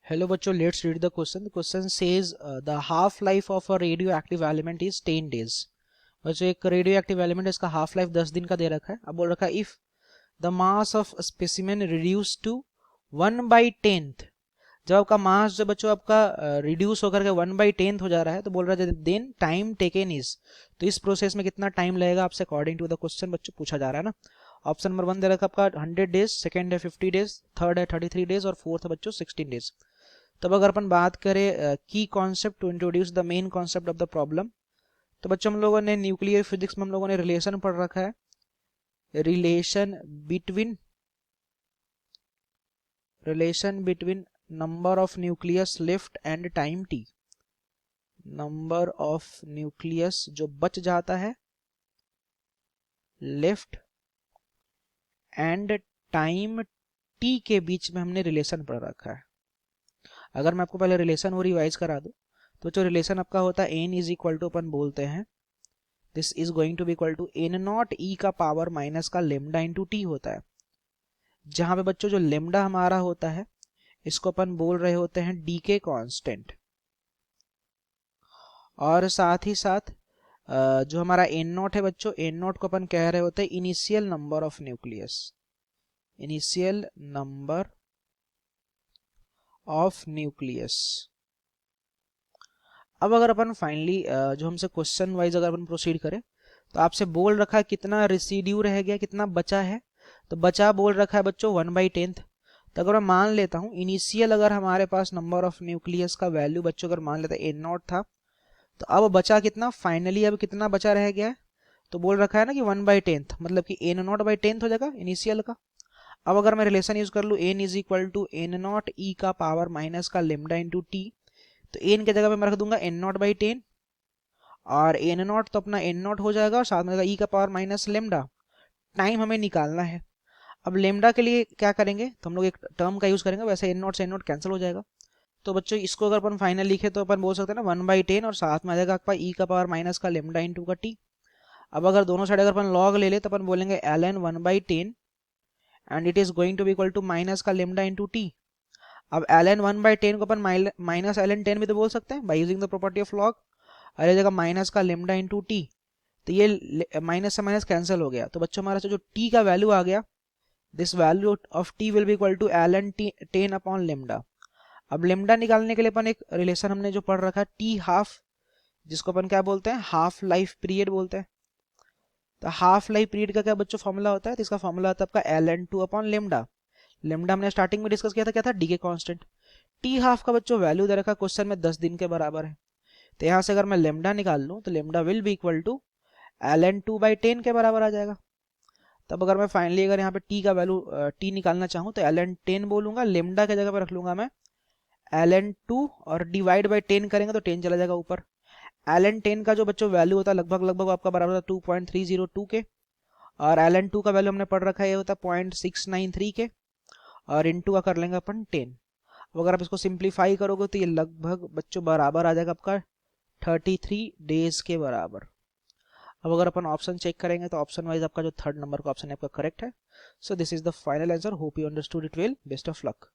Hello बच्चों, let's read the question. The question says the half life of a radioactive element is 10 days. बच्चों एक radioactive element है, इसका half life 10 दिन का दे रखा है. अब बोल रखा है if the mass of a specimen reduced to 1/10th, जब आपका मास जो बच्चों आपका रिड्यूस होकर के 1/10th हो जा रहा है तो बोल रहा है देन टाइम टेकन इज, तो इस प्रोसेस में कितना टाइम लगेगा आपसे अकॉर्डिंग टू द क्वेश्चन बच्चों पूछा जा रहा है ना. ऑप्शन नंबर 1 दे रखा आपका 100 डेज, सेकंड है 50 डेज, थर्ड है 33 डेज और फोर्थ है बच्चों 16 डेज. तब अगर अपन बात करें की concept to introduce the main concept of the problem, तो बच्चों हम लोगों ने न्यूक्लियर फिजिक्स में हम लोगों ने रिलेशन पढ़ रखा है. Relation between number of nucleus left and time T. Number of nucleus जो बच जाता है लेफ्ट एंड टाइम टी के बीच में हमने रिलेशन पढ़ रखा है. अगर मैं आपको पहले रिलेशन वो रिवाइज करा दूं तो जो रिलेशन आपका होता है एन इज इक्वल टू अपन बोलते हैं this is going to be equal to n naught e का पावर माइनस का लेमडा इंटू टी होता है. जहां पे बच्चों जो लेमडा हमारा होता है इसको अपन बोल रहे होते हैं डी के कॉन्स्टेंट, और साथ ही साथ जो हमारा एन नॉट है बच्चों, एन नॉट को अपन कह रहे होते हैं initial number of nucleus, initial number of nucleus. अब अगर अपन फाइनली जो हमसे क्वेश्चन वाइज अगर अपन प्रोसीड करें तो आपसे बोल रखा है कितना रेसिड्यू रह गया, कितना बचा है. तो बचा बोल रखा है बच्चों 1/10th. तो अगर मैं मान लेता हूं इनिशियल अगर हमारे पास नंबर ऑफ न्यूक्लियस का वैल्यू बच्चों अगर मान लेते हैं एन नॉट था, तो अब बचा कितना, फाइनली अब कितना बचा रह गया है. तो बोल रखा है ना कि 1/10th मतलब कि एन नॉट बाई 10th हो जाएगा इनिशियल का. अब अगर मैं रिलेशन यूज कर लूँ n is equal to n naught e का पावर माइनस का लेमडा इंटू टी, तो एन की जगह पे मैं रख दूंगा एन नॉट बाई 10, और एन नॉट तो अपना एन नॉट हो जाएगा और साथ में ई का पावर माइनस लेमडा. टाइम हमें निकालना है. अब लेमडा के लिए क्या करेंगे, तो हम लोग एक टर्म का यूज करेंगे, वैसे एन नॉट से एन नॉट कैंसिल हो जाएगा. तो बच्चों इसको अगर अपन फाइनल लिखे तो अपन बोल सकते हैं ना 1/10 और साथ में आ जाएगा आपका ई का पावर माइनस का लेमडा इंटू का टी. अब अगर दोनों साइड अगर अपन लॉग ले ले तो अपन बोलेंगे ln 1/10 and it is going to be equal to minus का लेमडा इंटू टी. अब ln 1/10 को अपन माइनस ln 10 भी तो बोल सकते हैं by using the property of log, और ये जगह माइनस का लेमडा इंटू टी, तो ये माइनस से माइनस कैंसिल हो गया. तो बच्चों हमारा जो टी का वैल्यू आ गया, this value of t will be equal to ln 10 upon lambda. अब लेमडा निकालने के लिए अपन एक रिलेशन हमने जो पढ़ रखा है टी हाफ, जिसको अपन क्या बोलते हैं, हाफ लाइफ पीरियड बोलते हैं. तो हाफ लाइफ पीरियड का क्या बच्चों फॉर्मूला होता है, तो इसका फॉर्मूला होता है आपका ln 2 अपॉन लेमडा. लेमडा हमने स्टार्टिंग में डिस्कस किया था, क्या था, डी के कांस्टेंट. टी हाफ का बच्चों वैल्यू दे रखा क्वेश्चन में 10 दिन के बराबर है. तो यहाँ से अगर मैं लेमडा निकाल लूँ तो lambda will be equal to ln 2/10 के बराबर आ जाएगा. तब अगर मैं फाइनली अगर यहाँ पे टी का वैल्यू टी निकालना चाहूँ तो ln 10 बोलूंगा, लेमडा की जगह पे रख लूंगा मैं ln 2 और डिवाइड बाई 10 करेंगे तो 10 चला जाएगा ऊपर. ln 10 का जो बच्चों वैल्यू होता है लगभग आपका बराबर होता है 2.302 के, और ln 2 का वैल्यू हमने पढ़ रखा है ये होता है 0.693 के, और इनटू का कर लेंगे अपन 10. अब अगर आप इसको सिंप्लीफाई करोगे तो ये लगभग बच्चों बराबर आ जाएगा आपका 33 डेज के बराबर. अब अगर अपन ऑप्शन चेक करेंगे तो ऑप्शन वाइज आपका जो थर्ड नंबर का ऑप्शन है आपका करेक्ट है. So this is the final answer. Hope you understood it well. Best of luck.